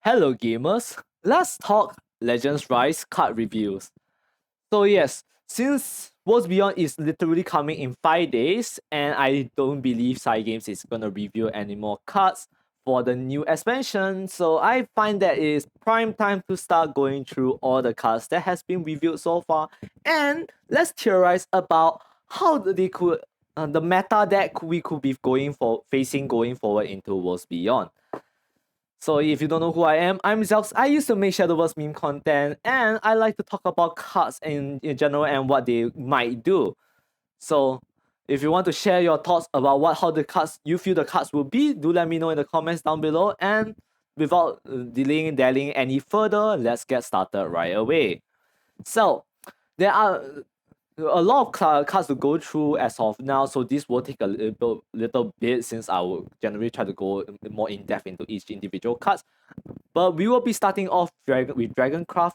Hello gamers, let's talk Legends Rise card reviews. So yes, since Worlds Beyond is literally coming in 5 days and I don't believe Cygames is gonna review any more cards for the new expansion, so I find that it is prime time to start going through all the cards that has been reviewed so far and let's theorize about how they could the meta that we could be facing going forward into Worlds Beyond. So if you don't know who I am, I'm Zelx. I used to make Shadowverse meme content and I like to talk about cards in general and what they might do. So if you want to share your thoughts about how the cards you feel the cards will be, do let me know in the comments down below. And without delaying dallying any further, let's get started right away. So there are a lot of cards to go through as of now, so this will take a little bit since I will generally try to go more in depth into each individual cards. But we will be starting off with Dragoncraft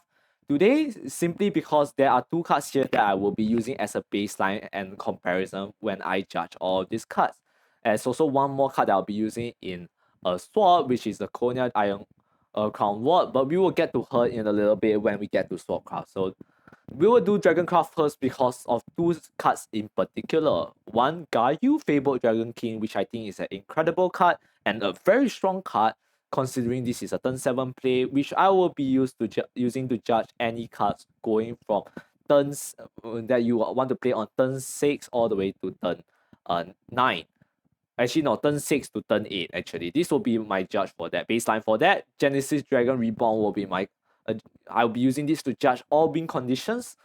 today simply because there are two cards here that I will be using as a baseline and comparison when I judge all of these cards. There's also one more card that I'll be using in a sword, which is the Konya Iron Crown Ward, but we will get to her in a little bit when we get to Swordcraft. So we will do Dragoncraft first because of two cards in particular. One, Gayu Fabled Dragon King, which I think is an incredible card and a very strong card, considering this is a turn 7 play, which I will be using to judge any cards going from turns that you want to play on turn 6 all the way to turn 9. Actually, no, turn 6 to turn 8, actually. This will be my judge for that. Baseline for that, Genesis Dragon Reborn will be my I'll be using this to judge all win conditions,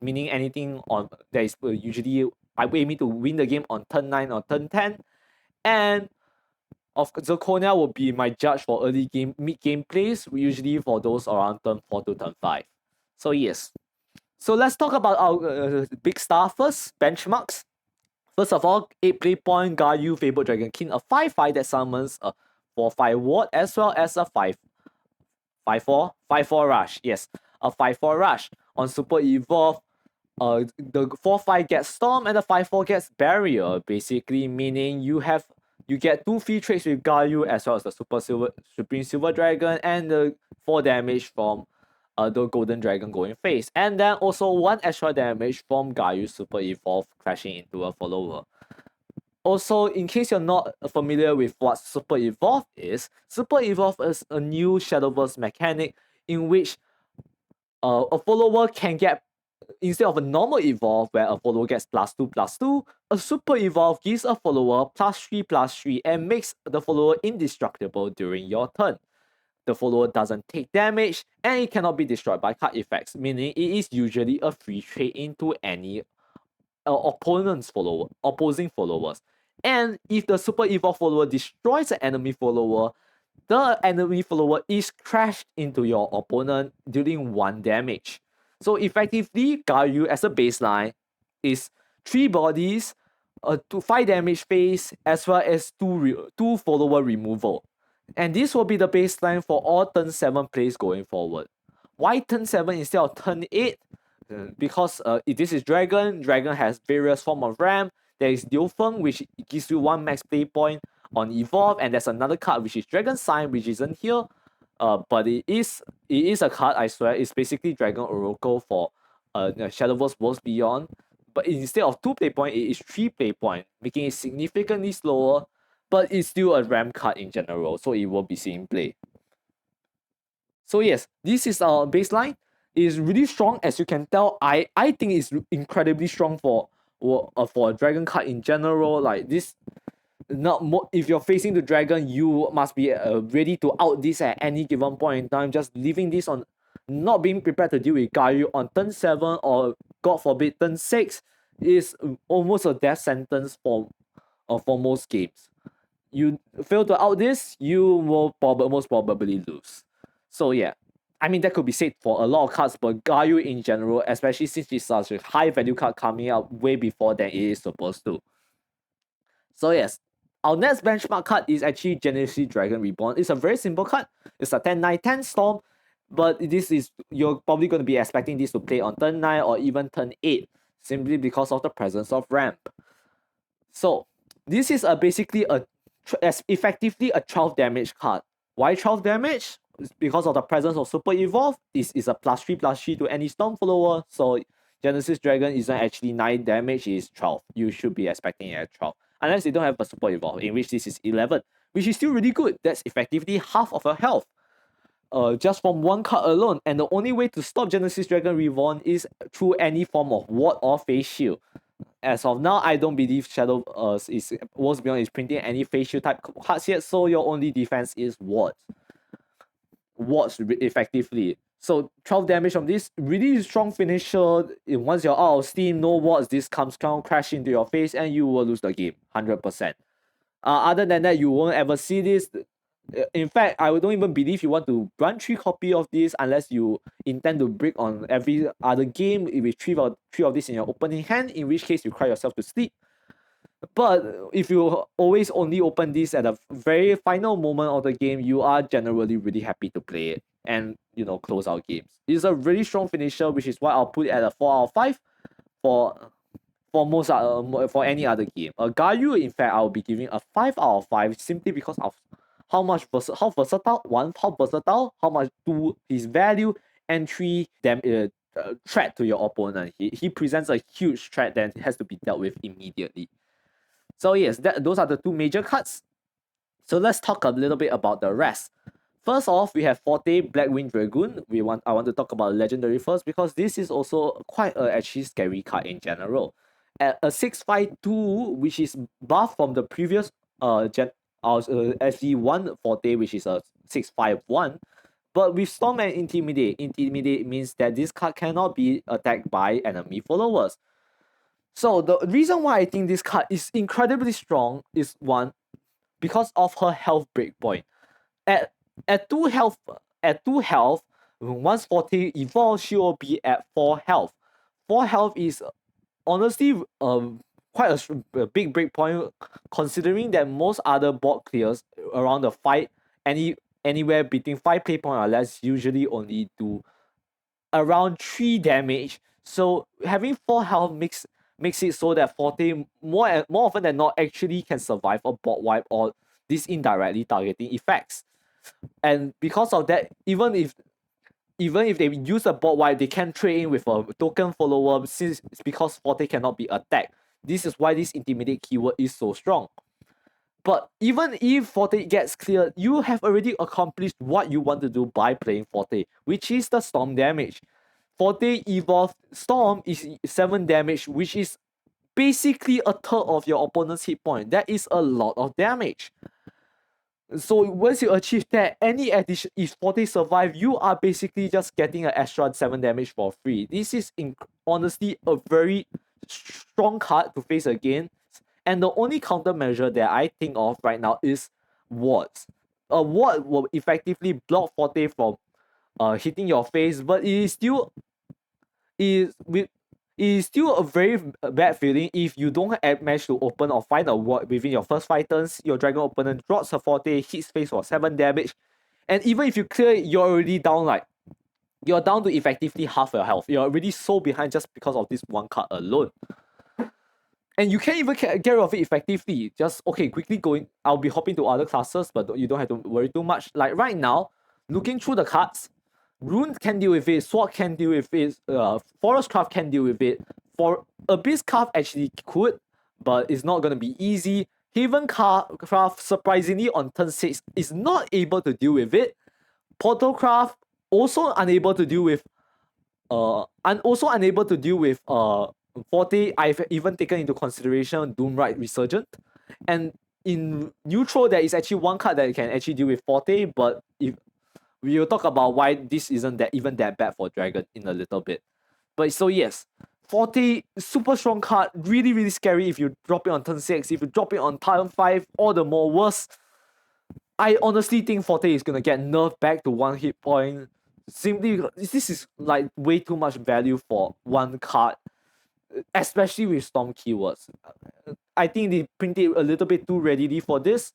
meaning anything on that is usually I'm aiming to win the game on turn 9 or turn 10. And of Zirconia will be my judge for early game, mid game plays, usually for those around turn 4 to turn 5. So yes. So let's talk about our big star first, benchmarks. First of all, 8 play point Gayu Fabled Dragon King, a 5/5 that summons a 4/5 ward as well as a 5/4 rush. Yes, a 5/4 rush. On Super Evolve, the 4/5 gets Storm and the 5/4 gets Barrier, basically meaning you get 2 free trades with Gayu as well as the Supreme Silver Dragon and the 4 damage from the Golden Dragon going face. And then also 1 extra damage from Gayu Super Evolve crashing into a follower. Also, in case you're not familiar with what Super Evolve is a new Shadowverse mechanic in which a follower can get, instead of a normal evolve where a follower gets +2/+2, a Super Evolve gives a follower +3/+3 and makes the follower indestructible during your turn. The follower doesn't take damage and it cannot be destroyed by card effects, meaning it is usually a free trade into any opposing followers. And if the Super Evolve follower destroys an enemy follower, the enemy follower is crashed into your opponent dealing 1 damage. So effectively, Gayu as a baseline is 3 bodies, 5 damage phase, as well as 2 follower removal. And this will be the baseline for all turn 7 plays going forward. Why turn 7 instead of turn 8? Because if this is Dragon has various form of ramp. There is Diofeng, which gives you 1 max play point on Evolve, and there's another card which is Dragon Sign, which isn't here. But it is a card, I swear. It's basically Dragon Oracle for Shadowverse Worlds Beyond. But instead of 2 play point, it is 3 play point, making it significantly slower, but it's still a ramp card in general, so it will be seen play. So yes, this is our baseline. It is really strong, as you can tell. I think it's incredibly strong for a dragon card in general. Like this, if you're facing the dragon, you must be ready to out this at any given point in time. Just leaving this on, not being prepared to deal with Gayu on turn 7 or God forbid turn 6 is almost a death sentence for most games. You fail to out this, you will most probably lose. So yeah, I mean that could be said for a lot of cards, but Gayu in general, especially since it's such a high value card coming out way before than it is supposed to. So yes, our next benchmark card is actually Genesis Dragon Reborn. It's a very simple card. It's a 10/9/10 Storm, but you're probably going to be expecting this to play on turn 9 or even turn 8, simply because of the presence of ramp. So this is basically effectively a 12 damage card. Why 12 damage? because of the presence of Super Evolve, this is a +3/+3 to any Storm follower. So Genesis Dragon isn't actually 9 damage, it's 12. You should be expecting it at 12. Unless you don't have a Super Evolve, in which this is 11, which is still really good. That's effectively half of your health. Just from one card alone, and the only way to stop Genesis Dragon Reborn is through any form of ward or face shield. As of now, I don't believe Shadow is Worlds Beyond is printing any face shield type cards yet, so your only defense is wards. Wards effectively. So 12 damage from this, really strong finisher. Once you're out of steam, no wards, this comes down, crash into your face, and you will lose the game, 100%. Other than that, you won't ever see this. In fact, I don't even believe you want to run 3 copy of this unless you intend to break on every other game with three of this in your opening hand, in which case you cry yourself to sleep. But if you always only open this at the very final moment of the game, you are generally really happy to play it and, you know, close out games. It's a really strong finisher, which is why I'll put it at a 4 out of 5 for any other game. Gayu, in fact, I'll be giving a 5 out of 5 simply because of how versatile, how much 2 his value, and 3 threat to your opponent. He presents a huge threat that has to be dealt with immediately. So yes, those are the 2 major cards. So let's talk a little bit about the rest. First off, we have Forte Blackwing Dragoon. I want to talk about Legendary first because this is also quite a actually scary card in general. At a 6/5/2, which is buff from the previous SG1 Forte, which is a 6/5/1. But with Storm and Intimidate means that this card cannot be attacked by enemy followers. So the reason why I think this card is incredibly strong is, one, because of her health breakpoint. At 2 health, once Forte evolves, she will be at 4 health. 4 health is honestly quite a big breakpoint, considering that most other board clears around the 5 anywhere between 5 play point or less usually only do around 3 damage. So having 4 health makes it so that Forte more often than not actually can survive a board wipe or these indirectly targeting effects. And because of that, even if they use a board wipe, they can trade in with a token follower because Forte cannot be attacked. This is why this Intimidate keyword is so strong. But even if Forte gets cleared, you have already accomplished what you want to do by playing Forte, which is the Storm damage. Forte Evolved Storm is 7 damage, which is basically a third of your opponent's hit point. That is a lot of damage. So once you achieve that, any addition, if Forte survive, you are basically just getting an extra 7 damage for free. This is honestly a very strong card to face again. And the only countermeasure that I think of right now is wards. A ward will effectively block Forte from hitting your face, but it is still a very bad feeling if you don't manage to open or find a ward within your first 5 turns. Your dragon opponent drops a Forte, hits face for 7 damage, and even if you clear it, you're already down you're down to effectively half your health. You're already so behind just because of this one card alone. And you can't even get rid of it effectively. Just, okay, quickly going. I'll be hopping to other classes, but you don't have to worry too much. Like right now, looking through the cards, Rune can deal with it, Sword can deal with it, Forest Craft can deal with it. For Abyss Craft actually could, but it's not going to be easy. Haven Craft, surprisingly, on turn 6, is not able to deal with it. Portal Craft, also unable to deal with Forte. I've even taken into consideration Doomrite Resurgent. And in neutral, there is actually one card that can actually deal with Forte, but if we will talk about why this isn't even that bad for Dragon in a little bit. But so yes, Forte, super strong card, really, really scary if you drop it on turn 6. If you drop it on turn 5, all the more worse. I honestly think Forte is gonna get nerfed back to 1 hit point. Simply because this is like way too much value for one card, especially with Storm keywords. I think they printed a little bit too readily for this,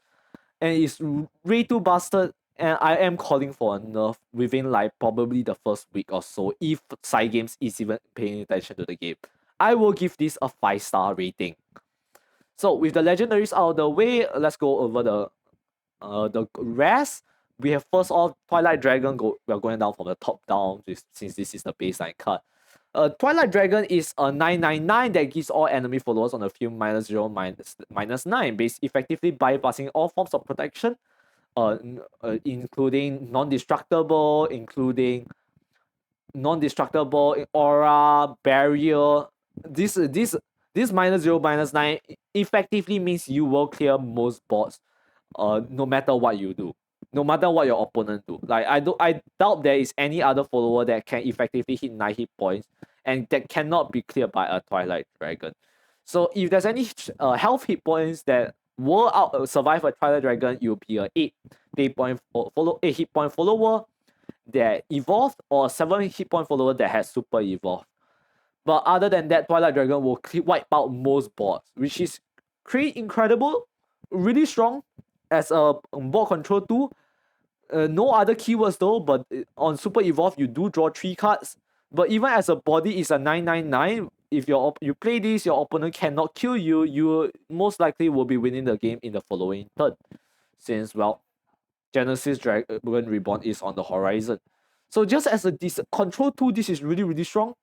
and it's way too busted. And I am calling for a nerf within like probably the first week or so, if Cygames is even paying attention to the game. I will give this a 5-star rating. So with the legendaries out of the way, let's go over the rest. we have first off Twilight Dragon. We are going down from the top down, since this is the baseline card. Twilight Dragon is a 999 that gives all enemy followers on the field -0, -9, effectively bypassing all forms of protection, including non-destructible, aura, barrier. This -0, -9 effectively means you will clear most bots, no matter what you do, no matter what your opponent do. Like I doubt there is any other follower that can effectively hit 9 hit points and that cannot be cleared by a Twilight Dragon. So if there's any health hit points that will survive a Twilight Dragon, it will be a 8 hit point follower that evolved, or a 7 hit point follower that has super evolved. But other than that, Twilight Dragon will wipe out most bots, which is pretty incredible, really strong as a board control tool. No other keywords though, but on Super Evolve you do draw 3 cards. But even as a body, it's a 999. If you play this, your opponent cannot kill you, you most likely will be winning the game in the following turn, since, well, Genesis Dragon Reborn is on the horizon. So just as a control tool, this is really, really strong.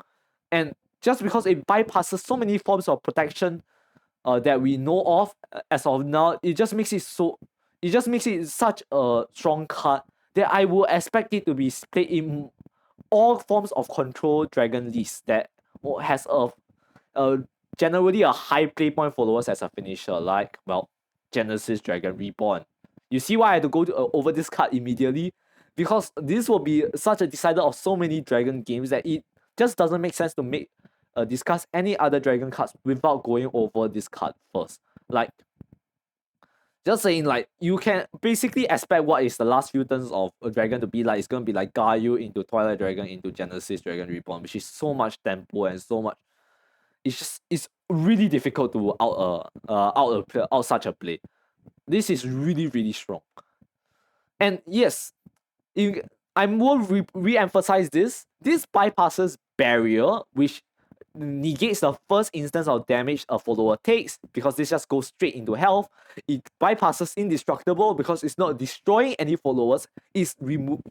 And just because it bypasses so many forms of protection that we know of as of now, it just makes it such a strong card that I will expect it to be played in all forms of control dragon lists that has generally a high play point followers as a finisher, like, well, Genesis Dragon Reborn. You see why I had to go over this card immediately? Because this will be such a decider of so many dragon games that it just doesn't make sense to discuss any other dragon cards without going over this card first. Like, just saying, like, you can basically expect what is the last few turns of a dragon to be like. It's going to be like Gaio into Twilight Dragon into Genesis Dragon Reborn, which is so much tempo and so much. It's really difficult to out such a play. This is really, really strong. And yes, I will re-emphasize this. This bypasses barrier, which negates the first instance of damage a follower takes, because this just goes straight into health. It bypasses indestructible because it's not destroying any followers, it's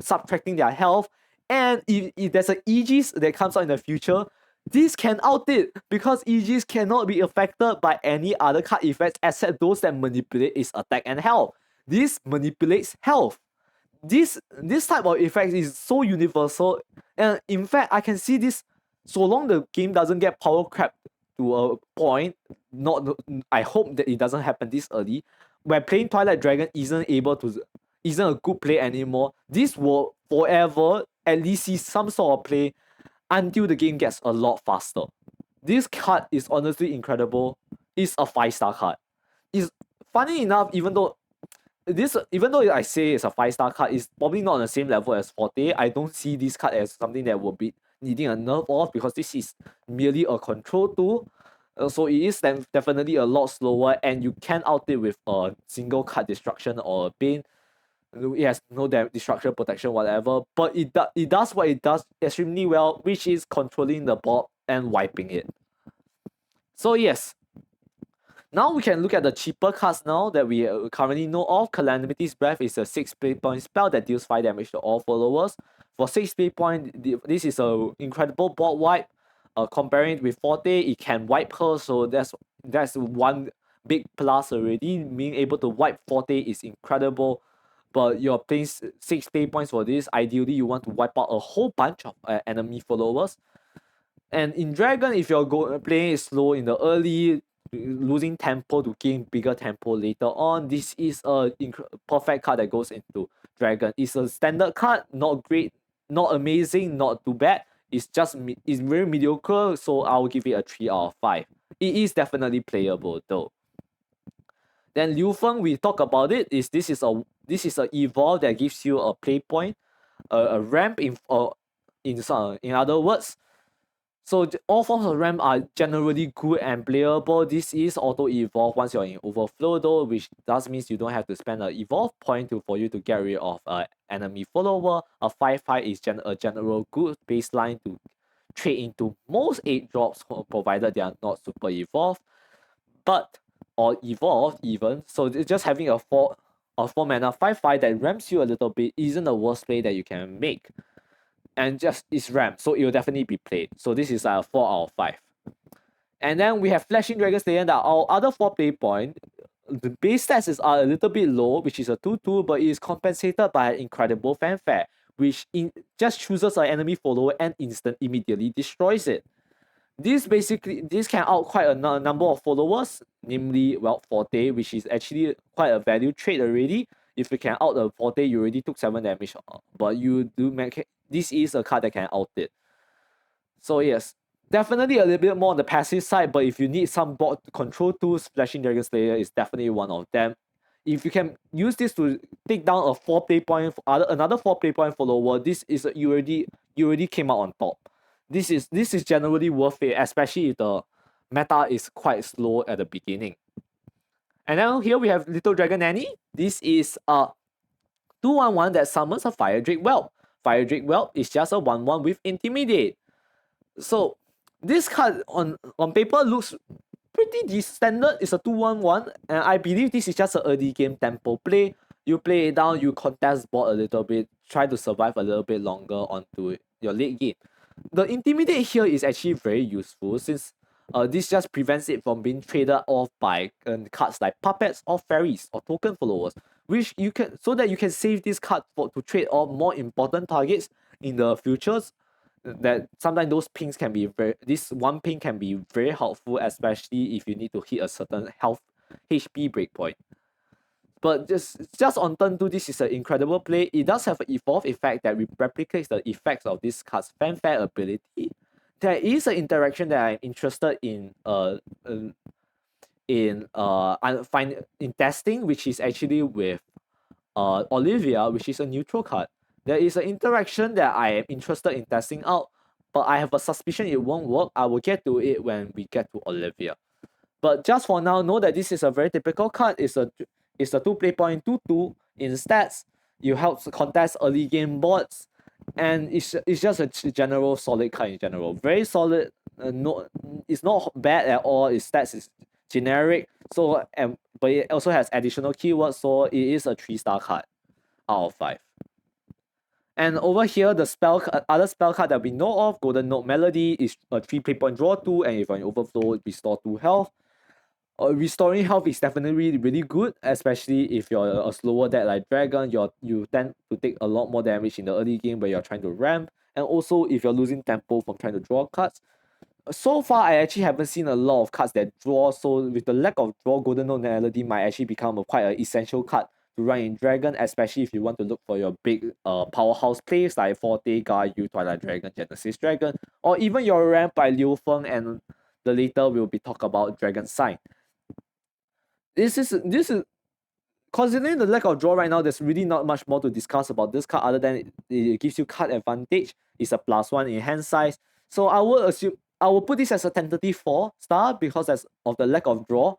subtracting their health. And if there's an Aegis that comes out in the future, this can out it, because Aegis cannot be affected by any other card effects except those that manipulate its attack and health. This manipulates health. This type of effect is so universal, and in fact I can see this. So long the game doesn't get power crept to a point, I hope that it doesn't happen this early, where playing Twilight Dragon isn't a good play anymore. This will forever at least see some sort of play until the game gets a lot faster. This card is honestly incredible. It's a 5-star card. It's funny enough, even though I say it's a 5-star card, it's probably not on the same level as Forte. I don't see this card as something that will be needing a nerf off, because this is merely a control tool. So it is definitely a lot slower, and you can out it with a single card destruction or a Bane. It has no destruction, protection, whatever, but it does what it does extremely well, which is controlling the board and wiping it. So yes, now we can look at the cheaper cards now that we currently know of. Calamity's Breath is a 6 play point spell that deals 5 damage to all followers. For 6 play point, this is an incredible board wipe. Comparing it with Forte, it can wipe her, so that's one big plus already. Being able to wipe Forte is incredible, but you're playing 6 play points for this. Ideally, you want to wipe out a whole bunch of enemy followers. And in Dragon, if you're playing it slow in the early, losing tempo to gain bigger tempo later on, this is a perfect card that goes into Dragon. It's a standard card, not great, not amazing, not too bad. It's very mediocre, so I'll give it a 3 out of 5. It is definitely playable though. Then Liu Feng, we talk about it. This is a evolve that gives you a play point, a ramp in other words. So all forms of ramp are generally good and playable. This is auto evolve once you're in overflow though, which does means you don't have to spend an evolve point for you to get rid of an enemy follower. A 5/5 is a general good baseline to trade into most 8 drops, provided they are not super evolved, or evolved even. So just having a 4 4 mana 5/5 that ramps you a little bit isn't the worst play that you can make. And just it's ramp, so it will definitely be played. So this is a 4 out of 5. And then we have Flashing Dragon Slayer that our other 4 play point. The base stats are a little bit low, which is a 2/2, but it is compensated by incredible fanfare, which just chooses an enemy follower and immediately destroys it. This can out quite a number of followers, namely, well, Forte, which is actually quite a value trade already. If you can out a Forte, you already took 7 damage, but you do make this is a card that can out it. So yes, definitely a little bit more on the passive side, but if you need some board control tools, Flashing Dragon Slayer is definitely one of them. If you can use this to take down a 4 play point, another 4 play point follower, this is you already came out on top. This is generally worth it, especially if the meta is quite slow at the beginning. And now here we have Little Dragon Nanny. This is a 2/1 that summons a Fire Drake Whelp. Fire Drake Whelp is just a 1/1 with Intimidate. So this card on paper looks pretty standard. It's a 2/1/1, and I believe this is just an early game tempo play. You play it down, you contest board a little bit, try to survive a little bit longer onto your late game. The Intimidate here is actually very useful since this just prevents it from being traded off by cards like puppets or fairies or token followers, which you can so that you can save this card to trade off more important targets in the futures. That sometimes those pings can be this one ping can be very helpful, especially if you need to hit a certain health HP breakpoint. But just on turn 2, this is an incredible play. It does have an evolve effect that replicates the effects of this card's fanfare ability. There is an interaction that I'm interested in testing, which is actually with Olivia, which is a neutral card. There is an interaction that I am interested in testing out, but I have a suspicion it won't work. I will get to it when we get to Olivia. But just for now, know that this is a very typical card. It's a 2 play point 2/2 in stats. You help contest early game boards, and it's just a general solid card in general. Very solid. It's not bad at all. Its stats is generic. So but it also has additional keywords, so it is a 3-star card out of 5. And over here, the other spell card that we know of, Golden Note Melody, is a 3 play point draw 2, and if you're in overflow, restore 2 health. Restoring health is definitely really good, especially if you're a slower deck like Dragon. You tend to take a lot more damage in the early game where you're trying to ramp, and also if you're losing tempo from trying to draw cards. So far, I actually haven't seen a lot of cards that draw, so with the lack of draw, Golden Note Melody might actually become quite an essential card to run in Dragon, especially if you want to look for your big powerhouse plays like Forte, Gayu, Twilight Dragon, Genesis Dragon, or even your ramp by Liu Feng, and the later will be talk about Dragon Sign. This is considering the lack of draw right now, there's really not much more to discuss about this card other than it gives you card advantage. It's a +1 in hand size. So I will put this as a tentative 4-star because of the lack of draw.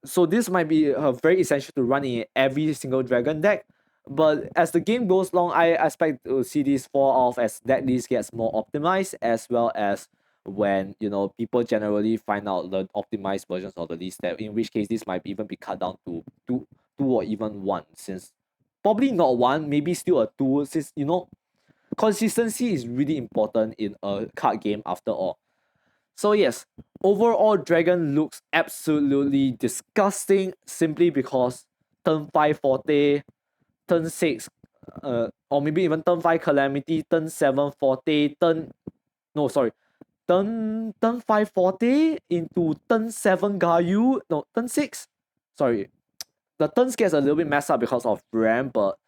So this might be very essential to run in every single Dragon deck. But as the game goes along, I expect to see this fall off as deck list gets more optimized, as well as when people generally find out the optimized versions of the list, that in which case this might even be cut down to two or even 1, since probably not 1, maybe still a 2, since consistency is really important in a card game after all. So yes, overall Dragon looks absolutely disgusting simply because turn 5 Forte, turn 6 or maybe even turn 5 Calamity, turn 7 Forte, turn 5 Forte into turn 7 Gayu. No, turn 6. Sorry. The turns gets a little bit messed up because of RAM, but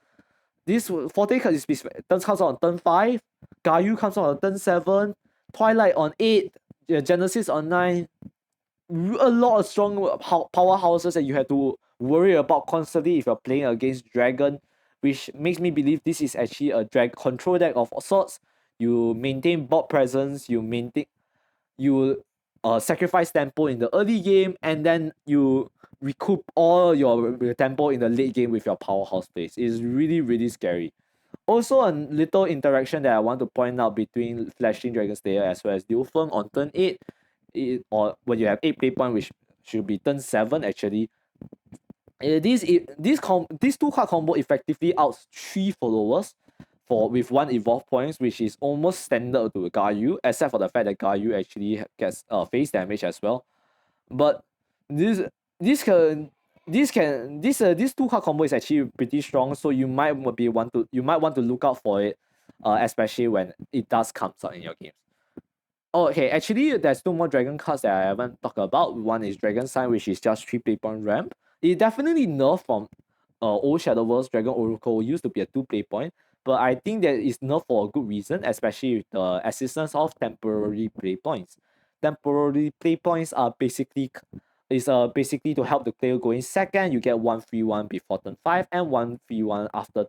this Forte card is turns comes out on turn 5, Gayu comes out on turn 7, Twilight on 8, Genesis on 9. A lot of strong powerhouses that you have to worry about constantly if you're playing against Dragon, which makes me believe this is actually a drag control deck of sorts. You maintain board presence, you sacrifice tempo in the early game, and then you recoup all your tempo in the late game with your powerhouse plays. It's really, really scary. Also, a little interaction that I want to point out between Flashing Dragon Slayer as well as Liu Feng on turn 8, or when you have 8 play point, which should be turn 7 actually. These two card combo effectively outs 3 followers with 1 evolve points, which is almost standard to Gayu, except for the fact that Gayu actually gets face damage as well. But this this can this two card combo is actually pretty strong, so you might want to look out for it, especially when it does come out in your games. Oh, okay, actually, there's 2 more dragon cards that I haven't talked about. One is Dragon Sign, which is just 3 play point ramp. It definitely nerfed from old Shadowverse. Dragon Oracle used to be a 2 play point, but I think that is nerfed for a good reason, especially with the assistance of temporary play points. Temporary play points are basically to help the player go in second. You get 1 free 1 before turn 5 and 1 free 1 after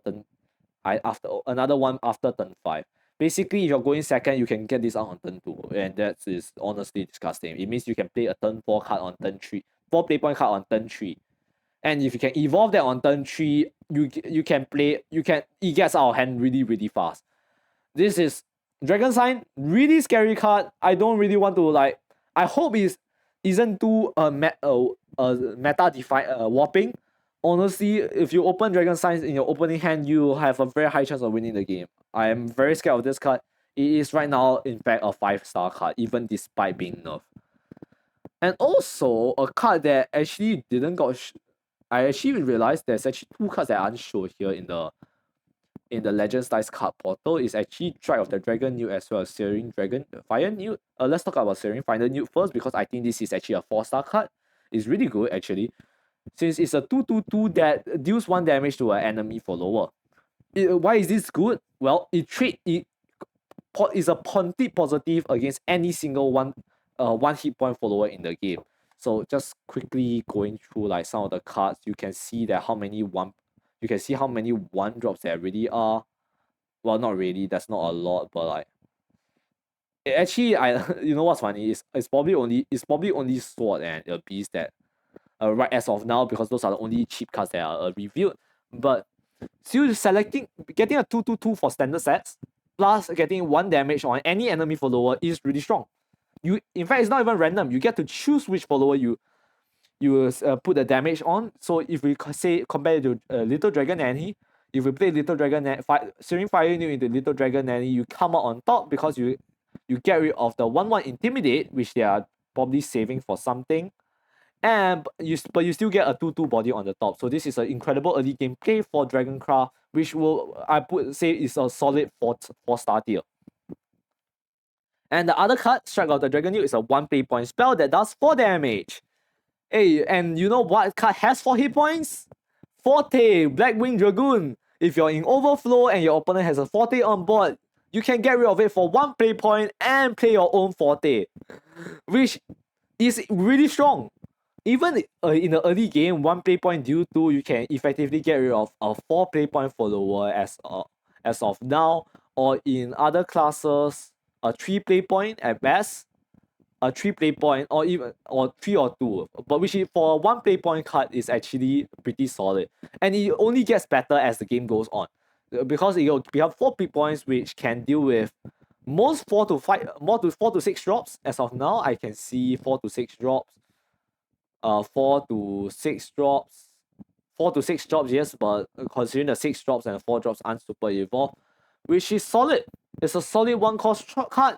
another one after turn 5. Basically, if you're going second, you can get this out on turn 2, and that is honestly disgusting. It means you can play a turn 4 card on turn 3, 4 play point card on turn 3. And if you can evolve that on turn 3, it gets out of hand really, really fast. This is Dragon Sign, really scary card. I don't really want to I hope it isn't too meta define warping. Honestly, if you open Dragon Signs in your opening hand, you have a very high chance of winning the game. I am very scared of this card. It is right now, in fact, a 5-star card, even despite being nerfed. And also, a card that actually didn't got... I actually realized there's actually 2 cards that aren't shown here in the Legends Dice card portal. Is actually Strike of the Dragon Newt as well as Searing Dragon Fire Newt. Let's talk about Searing Fire Newt first, because I think this is actually a 4-star card. It's really good, actually, since it's a 2/2/2 that deals 1 damage to an enemy follower. Why is this good? Well, it is a Pontiff positive against any single one hit point follower in the game. So just quickly going through like some of the cards, you can see that how many 1 drops there really are. Well, not really, that's not a lot, but like actually, you know what's funny is it's probably only Sword and a Beast that right as of now, because those are the only cheap cards that are revealed. But still, getting a 2/2/2 for standard sets plus getting 1 damage on any enemy follower is really strong. In fact, it's not even random. You get to choose which follower you put the damage on. So if we say compare it to Little Dragon Nanny, if we play Little Dragon Searing Fire Newt into Little Dragon Nanny, you come out on top because you get rid of the 1/1 Intimidate, which they are probably saving for something. But you still get a 2/2 body on the top. So this is an incredible early game play for Dragoncraft, which say is a solid 4-star tier. And the other card, Strike of the Dragon Newt, is a 1 play point spell that does 4 damage. Hey, and you know what card has 4 hit points? Forte, Blackwing Dragoon. If you're in overflow and your opponent has a Forte on board, you can get rid of it for 1 play point and play your own Forte, which is really strong. Even in the early game, 1 play point due to, you can effectively get rid of a 4 play point follower as of now, or in other classes, a 3 play point at best, a 3 play point, or 3 or 2. But which for a 1 play point card is actually pretty solid, and it only gets better as the game goes on, because it will become 4 play points, which can deal with most 4 to 6 drops. As of now, I can see 4 to 6 drops. 4 to 6 drops. 4 to 6 drops, yes, but considering the 6 drops and 4 drops aren't super evolved, which is solid. It's a solid 1-cost card.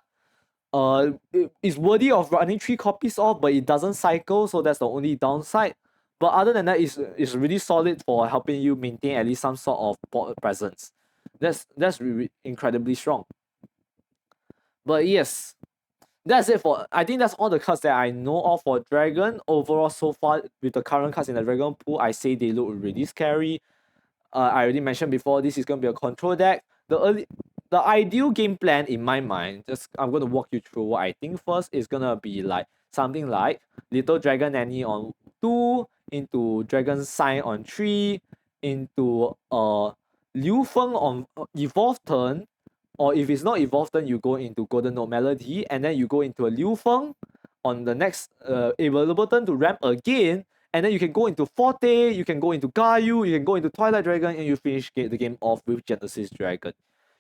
It's worthy of running 3 copies of, but it doesn't cycle, so that's the only downside. But other than that, it's really solid for helping you maintain at least some sort of board presence. That's really incredibly strong. But yes, that's it for... I think that's all the cards that I know of for Dragon. Overall, so far, with the current cards in the Dragon pool, I say they look really scary. I already mentioned before, this is going to be a control deck. The ideal game plan in my mind, I'm going to walk you through what I think first, is going to be like something like Little Dragon Nanny on 2, into Dragon Sign on 3, into Liu Feng on evolve turn, or if it's not evolved turn, you go into Golden Note Melody, and then you go into a Liu Feng on the next available turn to ramp again, and then you can go into Forte, you can go into Gayu, you can go into Twilight Dragon, and you finish the game off with Genesis Dragon.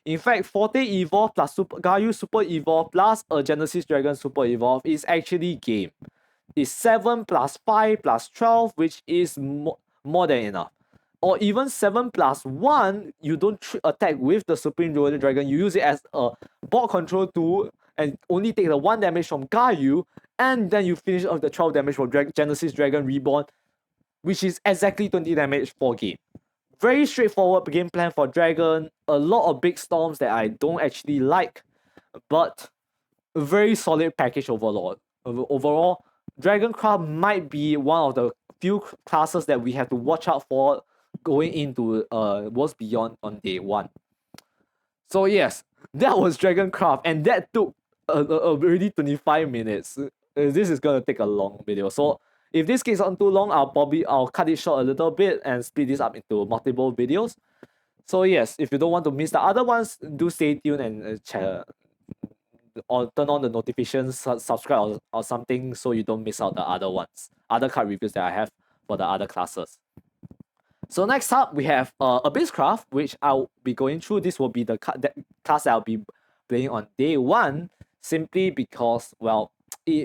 In fact, Forte Evolve plus Gayu Super Evolve plus a Genesis Dragon Super Evolve is actually game. It's 7 plus 5 plus 12, which is more than enough. Or even 7+1, you don't attack with the Supreme Royal Dragon, you use it as a board control tool and only take the 1 damage from Gayu, and then you finish off the 12 damage from Genesis Dragon Reborn, which is exactly 20 damage per game. Very straightforward game plan for Dragon, a lot of big storms that I don't actually like, but a very solid package overall. Overall, Dragoncraft might be one of the few classes that we have to watch out for going into Worlds Beyond on day 1. So yes, that was Dragoncraft, and that took already 25 minutes. This is gonna take a long video. So if this gets on too long, I'll cut it short a little bit and split this up into multiple videos. So yes, if you don't want to miss the other ones, do stay tuned and check or turn on the notifications, subscribe or something so you don't miss out the other ones, other card reviews that I have for the other classes. So next up, we have Abysscraft, which I'll be going through. This will be the class that I'll be playing on day 1, simply because, well,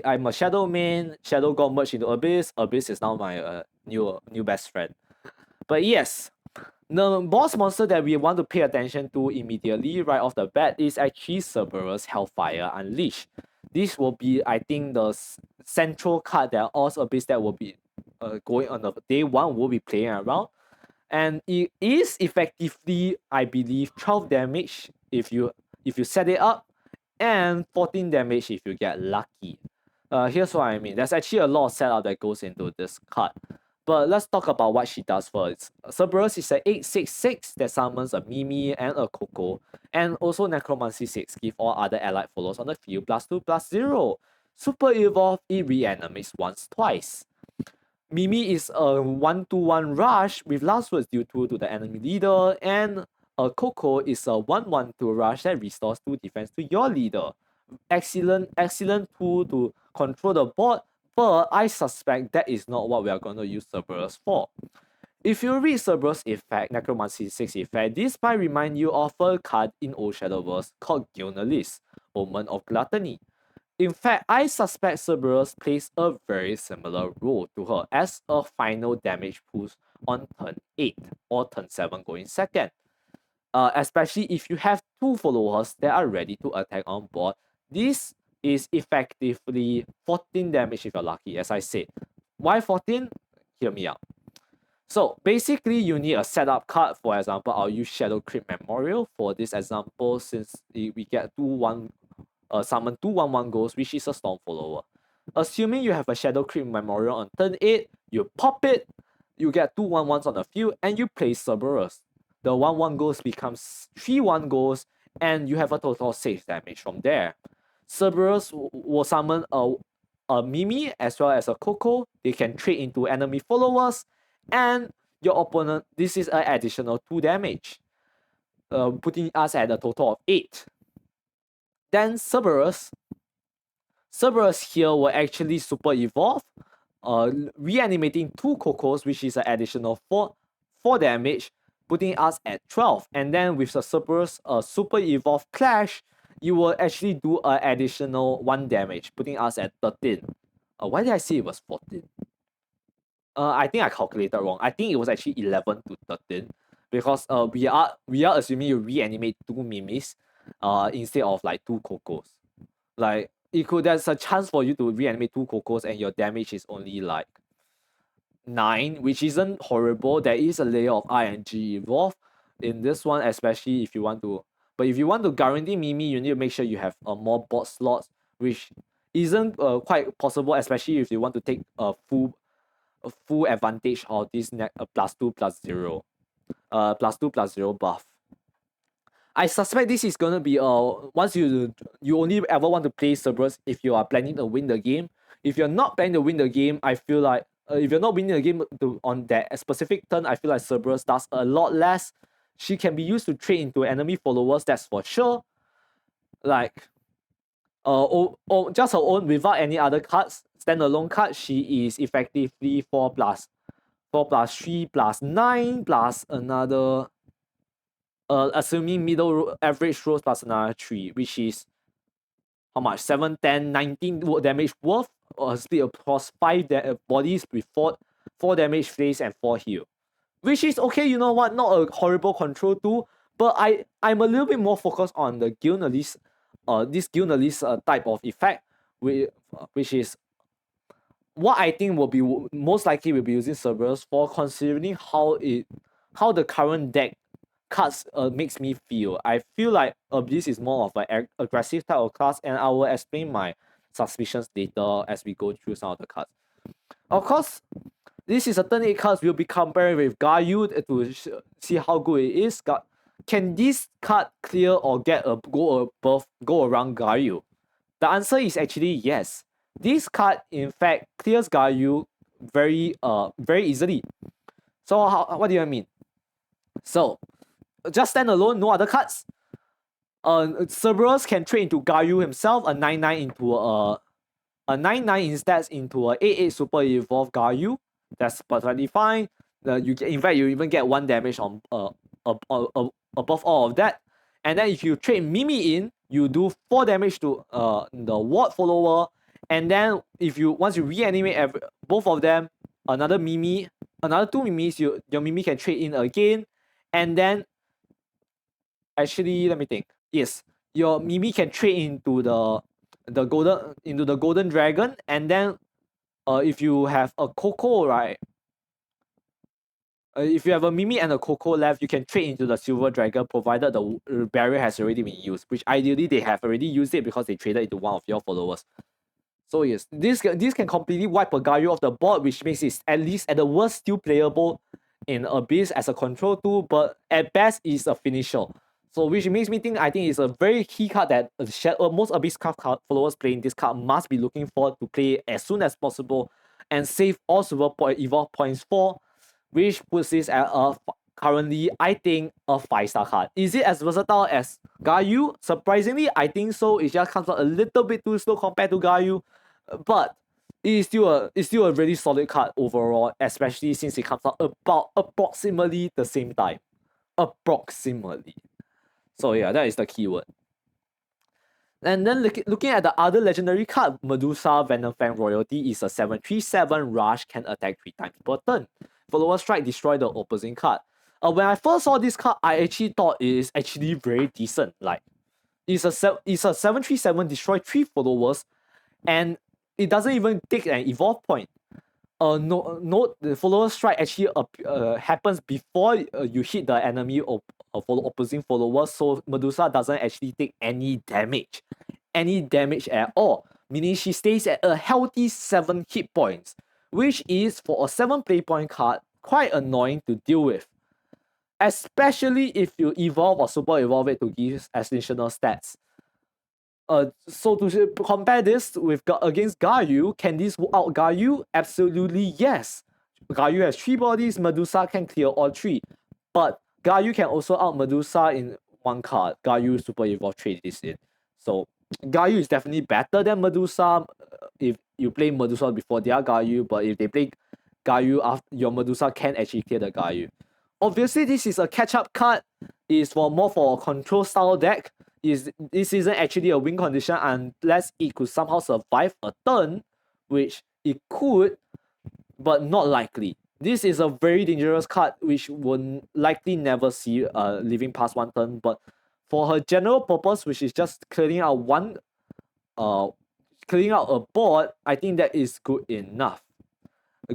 I'm a Shadow main. Shadow got merged into Abyss. Abyss is now my new best friend. But yes, the boss monster that we want to pay attention to immediately right off the bat is actually Cerberus Hellfire Unleashed. This will be, I think, the central card that all Abyss that will be going on the day 1 will be playing around. And it is effectively, I believe, 12 damage if you set it up, and 14 damage if you get lucky. Here's what I mean. There's actually a lot of setup that goes into this card. But let's talk about what she does first. Cerberus is an 8/6/6 that summons a Mimi and a Coco, and also Necromancy 6, give all other allied followers on the field +2/+0. Super Evolve, it reanimates once twice. Mimi is a 1/1 rush with last words due to the enemy leader, and a Coco is a 1/2 rush that restores 2 defense to your leader. Excellent tool to control the board, but I suspect that is not what we are going to use Cerberus for. If you read Cerberus effect, Necromancy 6 effect, this might remind you of a card in Old Shadowverse called Gilnelis, Omen of Gluttony. In fact, I suspect Cerberus plays a very similar role to her as a final damage push on turn 8 or turn 7 going second. Especially if you have 2 followers that are ready to attack on board. This is effectively 14 damage if you're lucky, as I said. Why 14? Hear me out. So basically, you need a setup card. For example, I'll use Shadow Crypt Memorial for this example, since we get 2/1 summon 2/1/1 ghosts, which is a storm follower. Assuming you have a Shadow Crypt Memorial on turn 8, you pop it, you get 2/1/1s on the field, and you play Cerberus. The 1/1 ghost becomes 3/1 ghosts, and you have a total of 6 damage from there. Cerberus will summon a Mimi as well as a Coco. They can trade into enemy followers, and your opponent, this is an additional 2 damage, putting us at a total of 8. Then Cerberus here will actually super evolve, reanimating 2 Cocos, which is an additional 4 damage, putting us at 12. And then with the Cerberus super evolve clash, you will actually do an additional 1 damage, putting us at 13. Why did I say it was 14? I think I calculated wrong. I think it was actually 11 to 13, because we are assuming you reanimate 2 Mimis instead of like 2 Cocos. Like, there's a chance for you to reanimate 2 Cocos and your damage is only like 9, which isn't horrible. There is a layer of RNG involved in this one, especially if you want to. But if you want to guarantee Mimi, you need to make sure you have more board slots, which isn't quite possible, especially if you want to take a full advantage of this +2/+0 +2/+0 buff. I suspect this is gonna be once you only ever want to play Cerberus if you are planning to win the game. If you're not planning to win the game, I feel like if you're not winning the game on that specific turn, I feel like Cerberus does a lot less. She can be used to trade into enemy followers, that's for sure. Like just her own without any other cards, standalone card, she is effectively 4+3+9 plus another assuming middle average rolls plus another 3, which is how much? 7, 10, 19 damage worth, split across 5 bodies with 4 damage, phase, and 4 heal. Which is okay, you know what? Not a horrible control tool, but I'm a little bit more focused on the Gilnelis, this Gilnelis type of effect, which is what I think will be most likely will be using Cerberus for, considering how the current deck cards makes me feel. I feel like Abyss is more of an aggressive type of class, and I will explain my suspicions later as we go through some of the cards. Of course, this is a turn 8 card. We'll be comparing with Gayu to see how good it is. Can this card clear or go around Gayu? The answer is actually yes. This card, in fact, clears Gayu very easily. So what do you mean? So just stand alone, no other cards. Cerberus can trade into Gayu himself, a 9/9 into a 9/9 instead into a 8/8 super evolved Gayu. That's perfectly fine. In fact, you even get 1 damage on above all of that. And then if you trade Mimi in, you do 4 damage to the ward follower. And then once you reanimate both of them, another 2 Mimis, your Mimi can trade in again. And then actually, let me think. Yes, your Mimi can trade into the golden dragon, and then if you have a Coco, right? If you have a Mimi and a Coco left, you can trade into the silver dragon, provided the barrier has already been used, which ideally they have already used it because they traded into one of your followers. So yes, this can completely wipe a Gayu off the board, which makes it at least at the worst still playable in Abyss as a control tool, but at best is a finisher. So which makes me think I think it's a very key card that most Abyss card followers playing this card must be looking for to play as soon as possible and save all silver evolve points for, which puts this at currently I think a 5-star card. Is it as versatile as Gayu? Surprisingly, I think so. It just comes out a little bit too slow compared to Gayu, but it's still a really solid card overall, especially since it comes out about approximately the same time. Approximately. So yeah, that is the keyword. And then looking at the other legendary card, Medusa Venom Fang Royalty is a 7/3/7 rush, can attack 3 times per turn. Follower strike, destroy the opposing card. When I first saw this card, I actually thought it is actually very decent. Like, it's a 7/3/7, destroy 3 followers, and it doesn't even take an evolve point. Note the follower strike actually happens before you hit the enemy or opposing follower, so Medusa doesn't actually take any damage at all, meaning she stays at a healthy 7 hit points, which is for a 7 play point card quite annoying to deal with, especially if you evolve or super evolve it to give additional stats. So to compare this against Gayu, can this out Gayu? Absolutely yes. Gayu has 3 bodies, Medusa can clear all 3. But Gayu can also out Medusa in 1 card. Gayu Super Evolve trade this in. So Gayu is definitely better than Medusa if you play Medusa before their Gayu, but if they play Gayu after your Medusa can actually clear the Gayu. Obviously, this is a catch-up card. It's more for a control style deck. This isn't actually a win condition unless it could somehow survive a turn, which it could, but not likely. This is a very dangerous card which will likely never see living past 1 turn, but for her general purpose, which is just clearing out a board, I think that is good enough.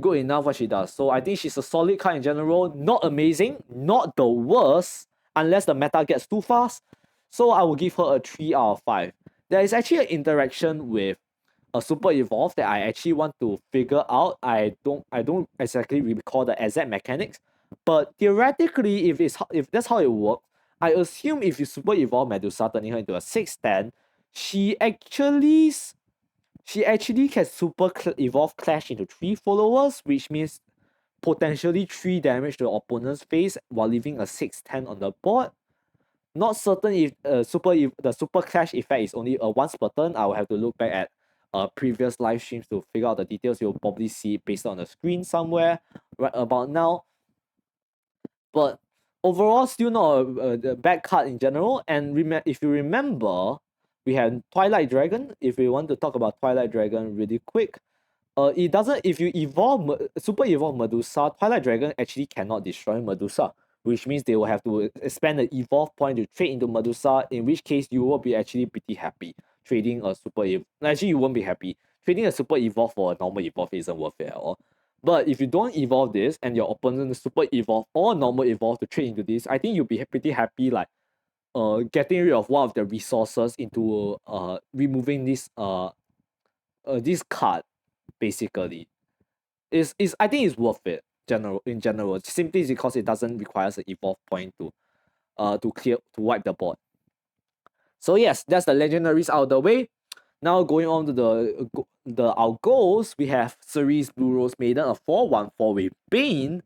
Good enough what she does. So I think she's a solid card in general. Not amazing, not the worst, unless the meta gets too fast. So I will give her a 3 out of 5. There is actually an interaction with a Super Evolve that I actually want to figure out. I don't exactly recall the exact mechanics, but theoretically, if that's how it works, I assume if you Super Evolve Medusa, turning her into a 6/10, she actually can Super Evolve Clash into 3 followers, which means potentially 3 damage to the opponent's face while leaving a 6/10 on the board. Not certain if the Super Clash effect is only a once per turn. I will have to look back at previous live streams to figure out the details. You'll probably see it based on the screen somewhere right about now. But overall, still not a bad card in general. And if you remember, we had Twilight Dragon. If we want to talk about Twilight Dragon really quick, it doesn't. If you evolve super evolve Medusa, Twilight Dragon actually cannot destroy Medusa, which means they will have to spend the evolve point to trade into Medusa. In which case, you will be actually pretty happy trading a super evolve. Actually, you won't be happy trading a super evolve for a normal evolve isn't worth it at all. But if you don't evolve this and your opponent super evolve or normal evolve to trade into this, I think you'll be pretty happy like getting rid of one of the resources into removing this card basically. Is I think it's worth it in general simply because it doesn't require an evolve point to clear to wipe the board. So yes, that's the legendaries out of the way. Now going on to our goals, we have Ceres Blue Rose Maiden, a 4/1/4 with Bane.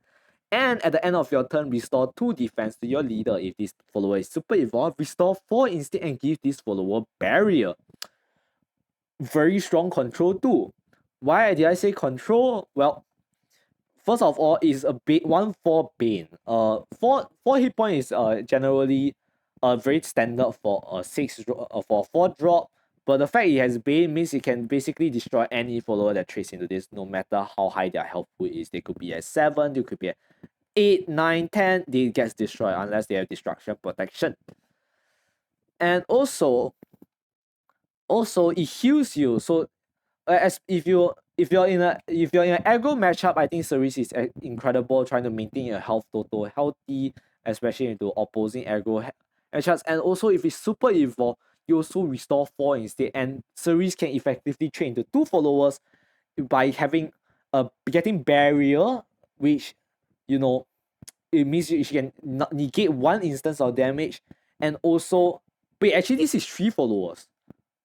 And at the end of your turn, restore 2 defense to your leader. If this follower is super evolved, restore 4 instead and give this follower barrier. Very strong control too. Why did I say control? Well, first of all, is a 1/4 Bane. 4 hit point is generally very standard for a 4 drop. But the fact it has Bane means it can basically destroy any follower that trades into this, no matter how high their health pool is. They could be at 7, they could be at 8, 9, 10, they gets destroyed unless they have destruction protection. And also it heals you. So as if you're in an aggro matchup, I think Ceres is incredible trying to maintain your health total healthy, especially into opposing aggro matchups. And also if it's super evolved, you also restore 4 instead, and Ceres can effectively train into 2 followers by having getting barrier, which it means she can negate 1 instance of damage. And also wait, actually this is 3 followers.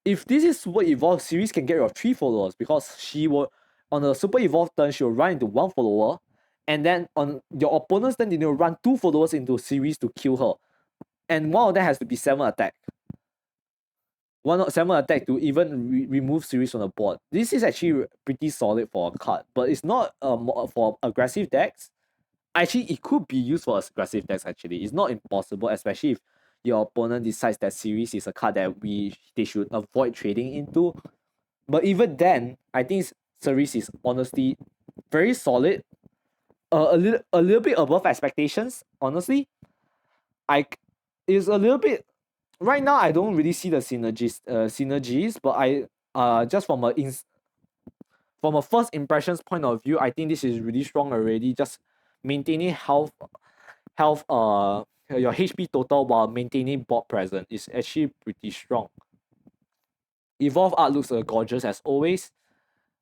If this is super evolved, Ceres can get rid of 3 followers because she will on a super evolved turn she will run into 1 follower, and then on your opponent's turn they will run 2 followers into Ceres to kill her, and one of them has to be 7 attack. 7 attack to even remove Ceres from the board. This is actually pretty solid for a card, but it's not for aggressive decks. Actually, it could be used for aggressive decks. Actually, it's not impossible, especially if your opponent decides that Ceres is a card that they should avoid trading into. But even then, I think Ceres is honestly very solid. A little bit above expectations. Honestly, is a little bit. Right now, I don't really see the synergies, but I just from a first impressions point of view, I think this is really strong already. Just maintaining health your HP total while maintaining board presence is actually pretty strong. Evolve art looks gorgeous as always.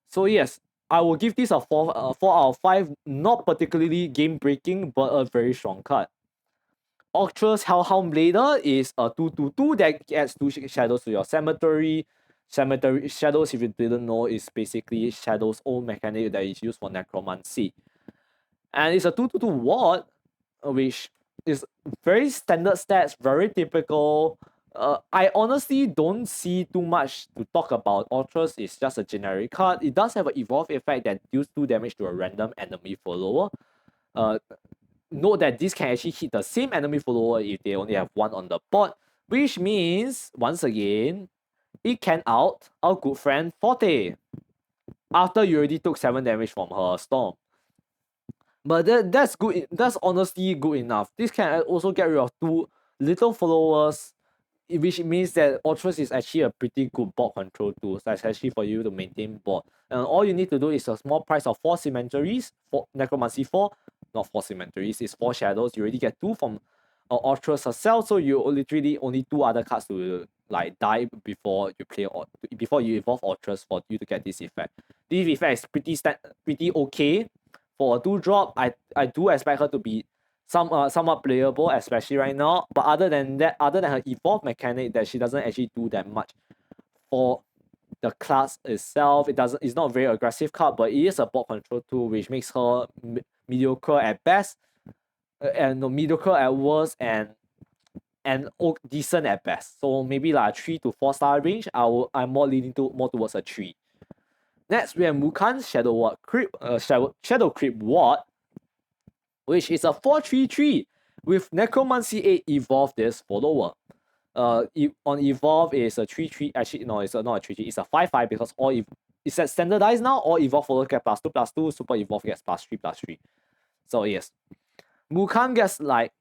So yes, I will give this a 4 out of 5. Not particularly game breaking, but a very strong card. Ultra's Hellhound Blader is a 2/2 that adds 2 shadows to your cemetery. Cemetery shadows, if you didn't know, is basically Shadow's own mechanic that is used for necromancy. And it's a 2/2 ward, which is very standard stats, very typical. I honestly don't see too much to talk about. Ultras is just a generic card. It does have an evolve effect that deals 2 damage to a random enemy follower. Note that this can actually hit the same enemy follower if they only have 1 on the board, which means, once again, it can out our good friend Forte after you already took 7 damage from her storm. But that's good. That's honestly good enough. This can also get rid of 2 little followers, which means that Ultras is actually a pretty good board control tool, especially for you to maintain board. And all you need to do is a small price of 4 cemeteries, 4 necromancy 4, not 4 cemeteries, it's 4 shadows. You already get 2 from Ultras herself, so you literally only 2 other cards to like die before you play or before you evolve Ultras for you to get this effect. This effect is pretty okay for a 2-drop. I do expect her to be somewhat playable, especially right now. But other than her evolve mechanic, that she doesn't actually do that much for the class itself. It's not a very aggressive card, but it is a board control tool, which makes her mediocre at best, and mediocre at worst, and decent at best. So maybe like a 3 to 4 star range. I'm more leaning more towards a 3. Next, we have Mukan Shadow Creep Ward, which is a 4/3/3 with Necromancy 8 evolve this follower. On evolve is a 3/3. Actually, no, it's not a 3/3. It's a 5/5 because is that standardized now? All evolve follower get +2/+2, super evolve gets +3/+3. So yes, Mukan gets like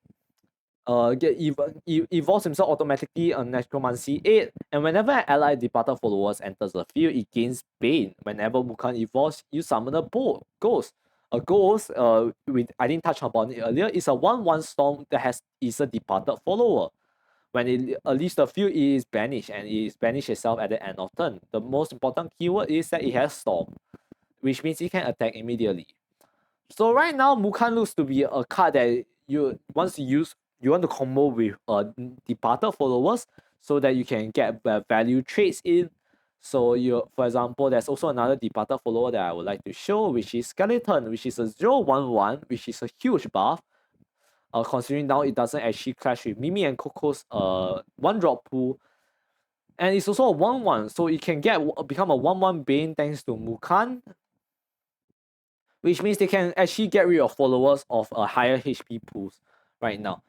evolves himself automatically on Necromancy 8, and whenever an allied departed followers enters the field, it gains Bane. Whenever Mukan evolves, you summon a ghost. A ghost, I didn't touch upon it earlier, is a 1/1 storm that is a departed follower. When it leaves the field, it is banished, and it is banished itself at the end of turn. The most important keyword is that it has Storm, which means it can attack immediately. So right now, Mukan looks to be a card that you want to combo with departed followers so that you can get value trades in. So for example, there's also another departed follower that I would like to show, which is Skeleton, which is a 0/1/1, which is a huge buff. Considering now it doesn't actually clash with Mimi and Coco's 1-drop pool. And it's also a 1/1, so it can become a 1/1 Bane thanks to Mukan, which means they can actually get rid of followers of higher HP pools right now.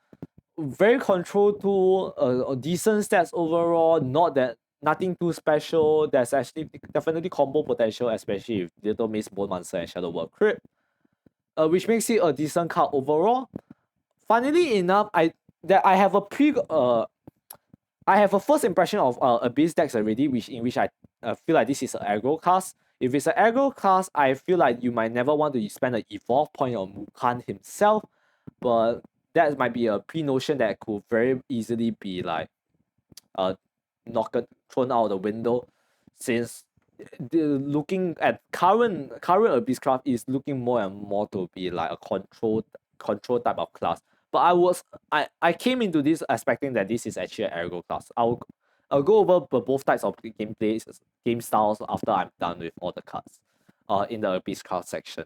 Very control tool, decent stats overall, nothing too special. There's actually definitely combo potential, especially with Little Miss Bone Monster and Shadow World Crypt, which makes it a decent card overall. Funnily enough, I have a first impression of Abyss decks already, in which I feel like this is an aggro class. If it's an aggro class, I feel like you might never want to spend an evolve point on Mukan himself, but that might be a pre-notion that could very easily be like thrown out of the window, since looking at current Abyss craft is looking more and more to be like a control type of class. But I came into this expecting that this is actually an aggro class. I'll go over both types of game styles after I'm done with all the cards in the Abyss card section.